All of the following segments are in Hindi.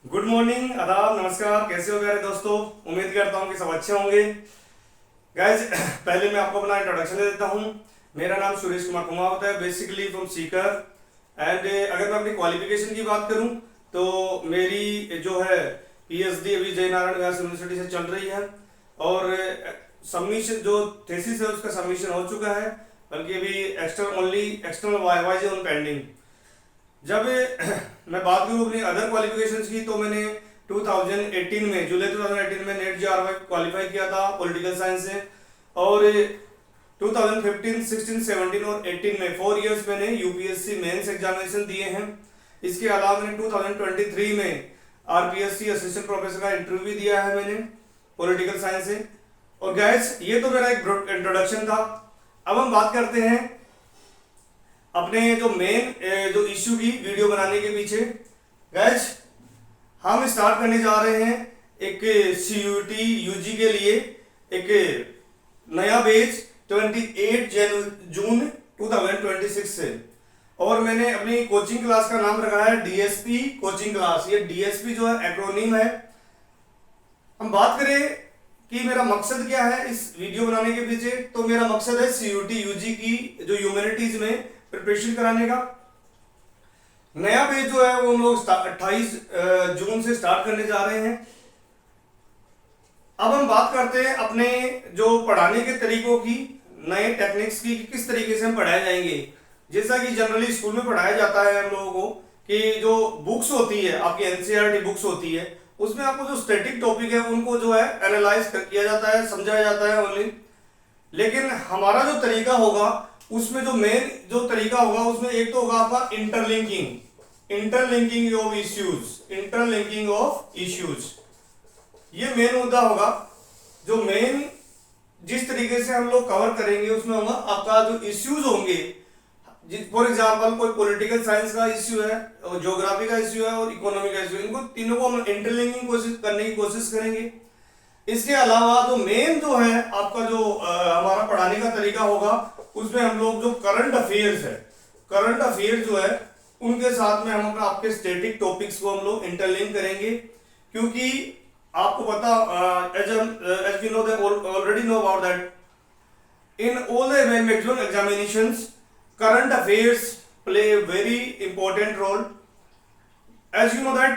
गुड मॉर्निंग, आदाब, नमस्कार। कैसे हो प्यारे दोस्तों? उम्मीद करता हूँ कि सब अच्छे होंगे। गाइज, पहले मैं आपको अपना इंट्रोडक्शन दे देता हूँ। मेरा नाम सुरेश कुमार कुमावत है, बेसिकली फ्रॉम सीकर। एंड अगर मैं अपनी क्वालिफिकेशन की बात करूँ तो मेरी जो है पीएचडी अभी जय नारायण व्यास यूनिवर्सिटी से चल रही है। और सबमिशन जो थेसिस है उसका सबमिशन हो चुका है, बल्कि अभी एक्सटर्नल वाइवा ऑन पेंडिंग। जब मैं बात करूँ अपनी अदर क्वालिफिकेशंस की तो मैंने 2018 में जुलाई 2018 में नेट जेआरएफ क्वालिफाई किया था पॉलिटिकल साइंस से। और 2015, 16, 17 और 18 में 4 इयर्स मैंने यूपीएससी मेंस एग्जामिनेशन दिए हैं। इसके अलावा मैंने 2023 में आरपीएससी असिस्टेंट प्रोफेसर का इंटरव्यू भी दिया है मैंने पॉलिटिकल साइंस से। और गैस, ये तो मेरा एक इंट्रोडक्शन था। अब हम बात करते हैं अपने जो मेन जो इश्यू की वीडियो बनाने के पीछे। गैस, हम स्टार्ट करने जा रहे हैं एक सीयूटी यूजी के लिए एक नया बैच 28 जून 2026 से। और मैंने अपनी कोचिंग क्लास का नाम रखा है डीएसपी कोचिंग क्लास। ये डीएसपी जो है एक्रोनिम है। हम बात करें कि मेरा मकसद क्या है इस वीडियो बनाने के पीछे, तो मेरा मकसद है सीयूटी यूजी की जो ह्यूमैनिटीज में प्रिपरेशन कराने का। नया बैच जो है वो हम लोग 28 जून से स्टार्ट करने जा रहे हैं। अब हम बात करते हैं अपने जो पढ़ाने के तरीकों की, नए टेक्निक्स की, कि किस तरीके से हम पढ़ाए जाएंगे। जैसा कि जनरली स्कूल में पढ़ाया जाता है हम लोगों को कि जो बुक्स होती है आपकी एनसीईआरटी बुक्स होती है, उसमें आपको जो स्टैटिक टॉपिक है उनको जो है एनालाइज किया जाता है, समझाया जाता है ओनली। लेकिन हमारा जो तरीका होगा उसमें जो मेन जो तरीका होगा उसमें एक तो होगा आपका इंटरलिंकिंग ऑफ इश्यूज। ये मेन मुद्दा होगा। जो मेन जिस तरीके से हम लोग कवर करेंगे उसमें होगा आपका जो इश्यूज होंगे। फॉर एग्जांपल कोई पॉलिटिकल साइंस का इश्यू है, ज्योग्राफी का इश्यू है और इकोनॉमी का इश्यू है, इनको तीनों को हम इंटरलिंकिंग कोशिश करने की कोशिश करेंगे। इसके अलावा जो मेन जो है आपका जो हमारा पढ़ाने का तरीका होगा उसमें हम लोग जो करंट अफेयर्स जो है उनके साथ में हम अपना आपके स्टैटिक टॉपिक्स को हम लोग इंटरलिंक करेंगे। क्योंकि आपको पता as we know that already know about that in all the maximum examinations current affairs play a very important role. As you know that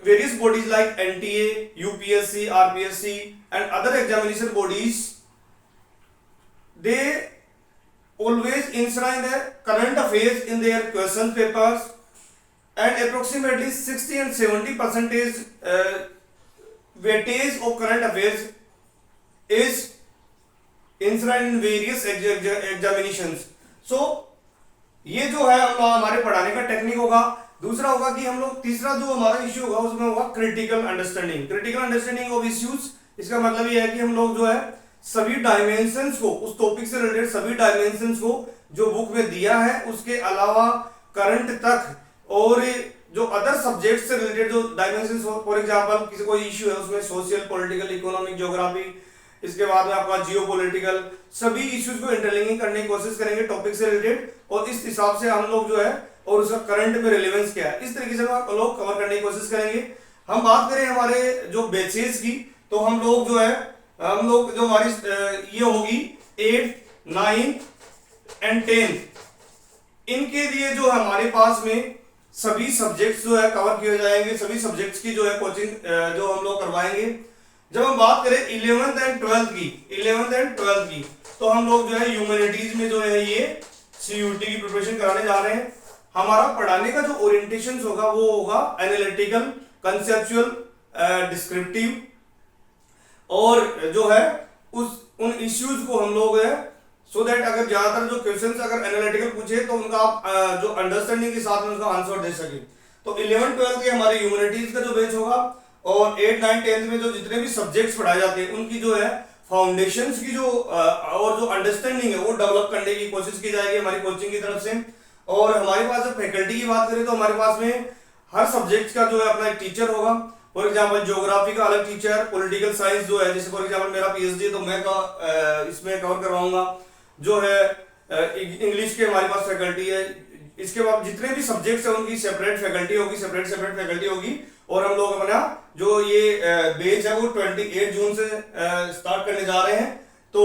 various bodies like NTA, UPSC, RPSC and other examination bodies, they always enshrine the current affairs in their question papers, and approximately 60 and 70% weightage of current affairs is enshrined in various examinations. सो ये जो है हमारे पढ़ाने का टेक्निक होगा। दूसरा होगा कि हम लोग तीसरा जो हमारा इश्यू होगा उसमें होगा क्रिटिकल अंडरस्टैंडिंग ऑफ इश्यूज। इसका मतलब ये है कि हम लोग जो है सभी डायमेंशंस को, उस टॉपिक से रिलेटेड सभी डायमेंशंस को जो बुक में दिया है उसके अलावा करंट तक, और जो अदर सब्जेक्ट से रिलेटेड जो डायमेंशंस हो, फॉर एग्जांपल किसी कोई इश्यू है उसमें सोशल, पॉलिटिकल, इकोनॉमिक, ज्योग्राफी, इसके बाद में आपका जियोपॉलिटिकल, सभी इश्यूज को इंटरलिंकिंग करने की कोशिश करेंगे टॉपिक से रिलेटेड। और इस हिसाब से हम लोग जो है और उसका करंट में रिलेवेंस क्या है, इस तरीके से हम लोग कवर करने की कोशिश करेंगे। हम बात करें हमारे जो बैचेस की, तो हम लोग जो है जो हमारी ये होगी 8, 9 एंड 10, इनके लिए जो हमारे पास में सभी सब्जेक्ट्स जो है कवर किए जाएंगे। सभी सब्जेक्ट्स की जो है कोचिंग जो हम लोग करवाएंगे। जब हम बात करें 11th एंड 12th की, तो हम लोग जो है ह्यूमैनिटीज में जो है ये सीयूटी की प्रिपरेशन कराने जा रहे हैं। हमारा पढ़ाने का जो ओरिएंटेशन होगा वो होगा एनालिटिकल, कंसेप्चुअल, डिस्क्रिप्टिव, और जो है उन इश्यूज को हम लोग है सो दैट अगर ज्यादातर जो क्वेश्चंस अगर एनालिटिकल पूछे तो उनका आप जो अंडरस्टैंडिंग के साथ में उसका आंसर दे सके। तो 11th 12th के हमारे ह्यूमैनिटीज का जो बैच होगा, और 8, 9, 10 में जो जितने भी सब्जेक्ट्स पढ़ाए जाते हैं उनकी जो है फाउंडेशंस की जो और जो अंडरस्टैंडिंग है वो डेवलप करने की कोशिश की जाएगी हमारी कोचिंग की तरफ से। और हमारे पास जब फैकल्टी की बात करें तो हमारे पास में हर सब्जेक्ट का जो है अपना एक टीचर होगा। फॉर एग्जांपल ज्योग्राफी का अलग टीचर, पॉलिटिकल साइंस जो है, जैसे फॉर एग्जांपल मेरा पीएचडी तो मैं इसमें कवर करवाऊंगा। जो है इंग्लिश के हमारे पास फैकल्टी है। इसके बाद जितने भी सब्जेक्ट्स हैं उनकी सेपरेट फैकल्टी होगी, सेपरेट फैकल्टी होगी। और हम लोग अपना जो ये बैच है वो 28 जून से स्टार्ट करने जा रहे हैं। तो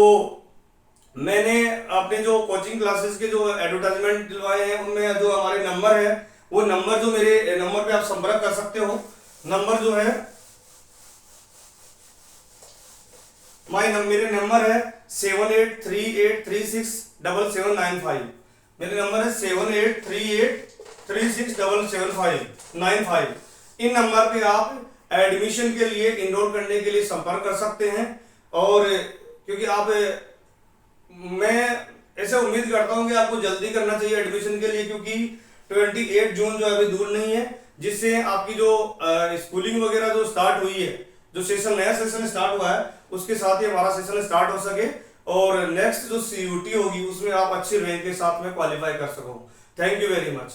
मैंने अपने जो कोचिंग क्लासेस के जो एडवर्टाइजमेंट दिलवाए हैं उनमें जो हमारे नंबर है वो नंबर जो मेरे नंबर पे आप संपर्क कर सकते हो। नंबर जो है मेरे नंबर है 7838367795। मेरे नंबर है 7838367795। इन नंबर पे आप एडमिशन के लिए इनरोल करने के लिए संपर्क कर सकते हैं। और क्योंकि आप मैं ऐसे उम्मीद करता हूं कि आपको जल्दी करना चाहिए एडमिशन के लिए, क्योंकि 28 जून जो अभी दूर नहीं है, जिससे आपकी जो स्कूलिंग वगैरह जो स्टार्ट हुई है, जो सेशन नया सेशन स्टार्ट हुआ है उसके साथ ही हमारा सेशन स्टार्ट हो सके और नेक्स्ट जो CUT होगी उसमें आप अच्छे रैंक के साथ में क्वालिफाई कर सको। Thank you very much.